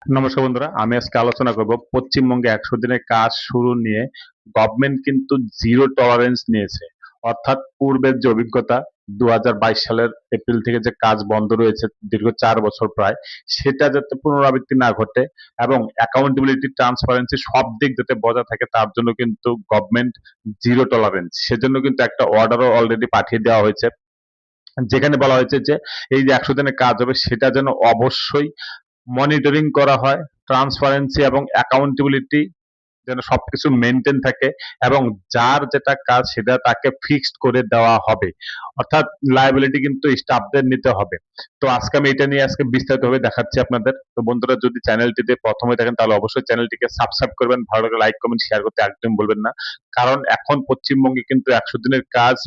নমস্কার বন্ধুরা, আমি আজকে আলোচনা করব পশ্চিমবঙ্গে ১০০ দিনের কাজ শুরু নিয়ে। গভর্নমেন্ট কিন্তু জিরো টলারেন্স নিয়েছে। অর্থাৎ পূর্বের যে অভিজ্ঞতা ২০২২ সালের এপ্রিল থেকে যে কাজ বন্ধ রয়েছে দীর্ঘ ৪ বছর প্রায়, সেটা যাতে পুনরাবৃত্তি না ঘটে এবং অ্যাকাউন্টেবিলিটি, ট্রান্সপারেন্সি সব দিক যাতে বজায় থাকে, তার জন্য কিন্তু গভর্নমেন্ট জিরো টলারেন্স, সেজন্য কিন্তু একটা অর্ডারও অলরেডি পাঠিয়ে দেওয়া হয়েছে। যেখানে বলা হয়েছে যে এই যে ১০০ দিনের কাজ হবে সেটা যেন অবশ্যই মনিটরিং করা হয়, ট্রান্সপারেন্সি এবং অ্যাকাউন্টেবিলিটি যেন সবকিছু মেনটেন থাকে এবং যার যেটা কাজ সেটা তাকে ফিক্সড করে দেওয়া হবে। অর্থাৎ লায়াবিলিটি কিন্তু স্টাফদের নিতে হবে। তো আজকে আমি এটা নিয়ে বিস্তারিতভাবে দেখাচ্ছি আপনাদের। তো বন্ধুরা, যদি চ্যানেলটিতে প্রথমে দেখেন তাহলে অবশ্যই চ্যানেলটিকে সাবস্ক্রাইব করবেন, ভালো লাগলে লাইক কমেন্ট শেয়ার করতে একদম বলবেন না। কারণ এখন পশ্চিমবঙ্গে কিন্তু ১০০ দিনের কাজ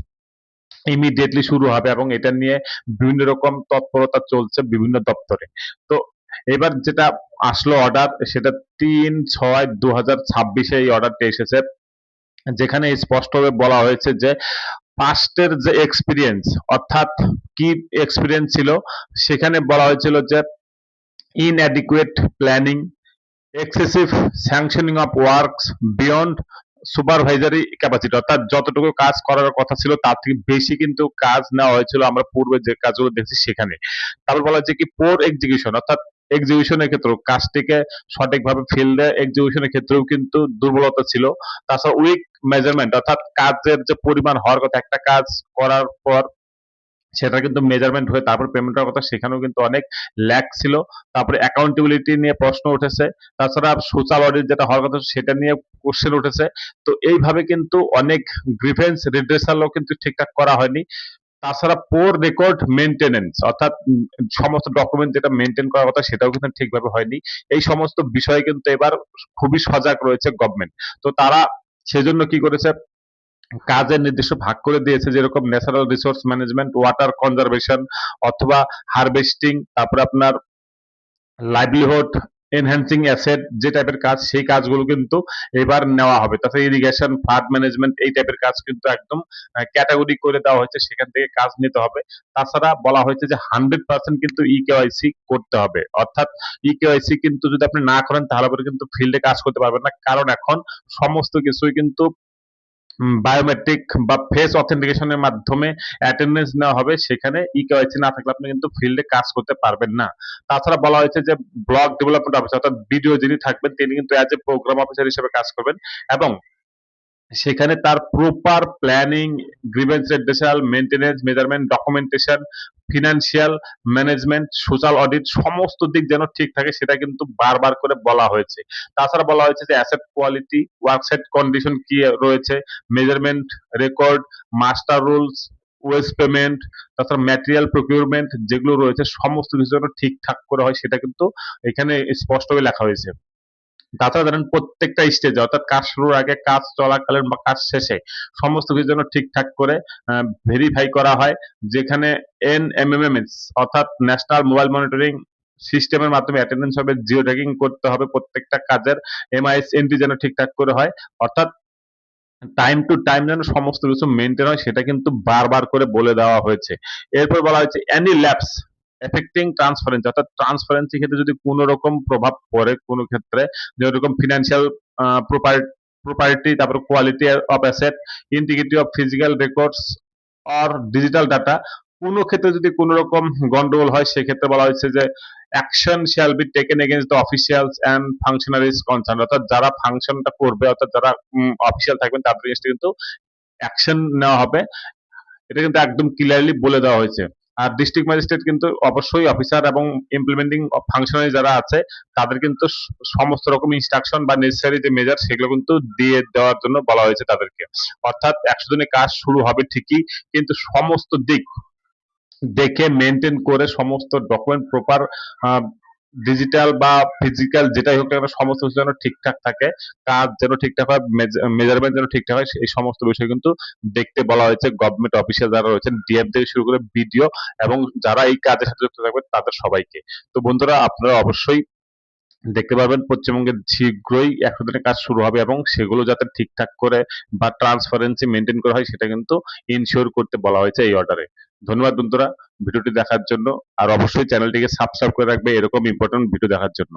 ইমিডিয়েটলি শুরু হবে এবং এটা নিয়ে বিভিন্ন রকম তৎপরতা চলছে বিভিন্ন দপ্তরে। তো এবার যেটা আসলো অর্ডার, সেটা ৩/৬/২০২৬ এই অর্ডারটি এসেছে, যেখানে স্পষ্টভাবে বলা হয়েছে যে পাস্টের যে এক্সপিরিয়েন্স, অর্থাৎ কি এক্সপিরিয়েন্স ছিল, সেখানে বলা হয়েছিল যে inadequate planning, excessive sanctioning of works beyond supervisory capacity, অর্থাৎ যতটুকু কাজ করার কথা ছিল তার থেকে বেশি কিন্তু কাজ নেওয়া হয়েছিল আমরা পূর্বে যে কাজগুলো দেখছি সেখানে। তারপর বলা হচ্ছে কি পোর এক্সিকিউশন, অর্থাৎ এক্সিকিউশনের ক্ষেত্রেও কাজটিকে সঠিকভাবে ফিল্ডে এক্সিকিউশনের ক্ষেত্রেও কিন্তু দুর্বলতা ছিল। তাছাড়া উইক মেজারমেন্ট, অর্থাৎ কাজের যে পরিমাণ হওয়ার কথা একটা কাজ করার পর সেটা কিন্তু মেজারমেন্ট হয়ে তারপর পেমেন্ট হওয়ার কথা, সেখানেও কিন্তু অনেক ল্যাক ছিল। তারপরে অ্যাকাউন্টেবিলিটি নিয়ে প্রশ্ন উঠেছে। তাছাড়া সোশ্যাল অডিট যেটা হওয়ার কথা সেটা নিয়ে কোশ্চেন উঠেছে। তো এইভাবে কিন্তু অনেক গ্রিভেন্স রিড্রেসালও কিন্তু ঠিকঠাক করা হয়নি। তাছাড়া পোর রেকর্ড মেইনটেনেন্স, অর্থাৎ সমস্ত ডকুমেন্ট যেটা মেইনটেইন করার কথা সেটাও কিন্তু ঠিকভাবে হয়নি। এই সমস্ত বিষয়ে কিন্তু এবার খুবই সজাগ রয়েছে গভর্নমেন্ট। তো তারা সেজন্য কি করেছে, কাজের নির্দিষ্ট ভাগ করে দিয়েছে, যেরকম natural resource management, water conservation অথবা হারভেস্টিং, তারপরে আপনার লাইভলিহুড এনহ্যান্সিং অ্যাসেট যে টাইপের কাজ, সেই কাজগুলো কিন্তু এবার নেওয়া হবে। তাছাড়া ইরিগেশন, ফ্লাড ম্যানেজমেন্ট এই টাইপের কাজ কিন্তু একদম ক্যাটাগরি করে দেওয়া হয়েছে, সেখান থেকে কাজ নিতে হবে। তাছাড়া বলা হয়েছে যে 100% কিন্তু ইকেওয়াইসি করতে হবে, অর্থাৎ ইকেওয়াইসি কিন্তু যদি আপনি না করেন তাহলে পরে কিন্তু ফিল্ডে কাজ করতে পারবেন না। কারণ এখন সমস্ত কিছুই কিন্তু বায়োমেট্রিক বা ফেস অথেন্টিকেশনের মাধ্যমে অ্যাটেন্ডেন্স নেওয়া হবে, সেখানে ইকেওয়াইসি না থাকলে আপনি কিন্তু ফিল্ডে কাজ করতে পারবেন না। তাছাড়া বলা হয়েছে যে ব্লক ডেভেলপমেন্ট অফিসার, অর্থাৎ বিডিও যিনি থাকবেন তিনি কিন্তু অ্যাজ এ প্রোগ্রাম অফিসার হিসেবে কাজ করবেন এবং সেখানে তার proper planning, grievance redressal, maintenance, measurement, documentation, financial management, social audit সমস্ত দিক যেন ঠিক থাকে সেটা কিন্তু বারবার করে বলা হয়েছে। তাছাড়া বলা হয়েছে যে অ্যাসেট কোয়ালিটি, ওয়ার্কসাইট কন্ডিশন কি রয়েছে, measurement, record, master rules, West payment, তাছাড়া ম্যাটেরিয়াল প্রকিউরমেন্ট যেগুলো রয়েছে সমস্ত কিছু যেন ঠিকঠাক করে হয় সেটা কিন্তু এখানে স্পষ্টভাবে লেখা হয়েছে। তাছাড়া ধরেন প্রত্যেকটা স্টেজে, অর্থাৎ কাজ শুরুর আগে, কাজ চলাকালীন বা কাজ শেষে সমস্ত কিছু যেন ঠিকঠাক করে ভেরিফাই করা হয়, যেখানে এনএমএমএস অর্থাৎ ন্যাশনাল মোবাইল মনিটরিং সিস্টেমের মাধ্যমে অ্যাটেন্ডেন্স হবে, জিও ট্র্যাকিং করতে হবে প্রত্যেকটা কাজের, এমআইএস এন্ট্রি যেন ঠিকঠাক করে হয়, অর্থাৎ টাইম টু টাইম যেন সমস্ত কিছু মেনটেন হয় সেটা কিন্তু বারবার করে বলে দেওয়া হয়েছে। এরপর বলা হয়েছে এনি ল্যাপস এফেক্টিং ট্রান্সপারেন্সি, অর্থাৎ ট্রান্সপারেন্সি ক্ষেত্রে যদি কোনো রকম প্রভাব পড়ে কোনো ক্ষেত্রে, যেরকম ফিনান্সিয়াল প্রপার্টি, তারপর quality of asset, integrity of physical records or digital data, কোনো ক্ষেত্রে যদি কোনো রকম গন্ডগোল হয় সেক্ষেত্রে বলা হয়েছে যে action shall be taken against the officials and functionaries concern, অর্থাৎ যারা ফাংশনটা করবে, অর্থাৎ যারা অফিসিয়াল থাকবেন তাদের এগেইনস্টে কিন্তু অ্যাকশন নেওয়া হবে। এটা কিন্তু একদম ক্লিয়ারলি বলে দেওয়া হয়েছে। আর ডিস্ট্রিক্ট ম্যাজিস্ট্রেট কিন্তু অবশ্যই অফিসার এবং ইমপ্লিমেন্টিং ফাংশনারি যারা আছে তাদের কিন্তু সমস্ত রকম ইনস্ট্রাকশন বা নেসেসারি যে মেজার সেগুলো কিন্তু দিয়ে দেওয়ার জন্য বলা হয়েছে তাদেরকে। অর্থাৎ ১০০ দিনে কাজ শুরু হবে ঠিকই, কিন্তু সমস্ত দিক দেখে মেনটেন করে সমস্ত ডকুমেন্ট প্রপার ডিজিটাল বা ফিজিক্যাল যেটাই হোক না কেন সমস্ত কিছু যেন ঠিকঠাক থাকে, কাজ যেন ঠিকঠাক হয়, মেজারমেন্ট যেন ঠিকঠাক হয়, এই সমস্ত বিষয় কিন্তু দেখতে বলা হয়েছে গভর্নমেন্ট অফিসিয়াল যারা রয়েছেন, ডিএম থেকে শুরু করে বিডিও এবং যারা এই কাজের সাথে যুক্ত থাকবে তাদের সবাইকে। তো বন্ধুরা, আপনারা অবশ্যই দেখতে পারবেন পশ্চিমবঙ্গে শীঘ্রই ১০০ দিনের কাজ শুরু হবে এবং সেগুলো যাতে ঠিকঠাক করে বা ট্রান্সপারেন্সি মেনটেন করা হয় সেটা কিন্তু ইনশিওর করতে বলা হয়েছে এই অর্ডারে। ধন্যবাদ বন্ধুরা ভিডিওটি দেখার জন্য, আর অবশ্যই চ্যানেলটিকে সাবস্ক্রাইব করে রাখবে এরকম ইম্পর্টেন্ট ভিডিও দেখার জন্য।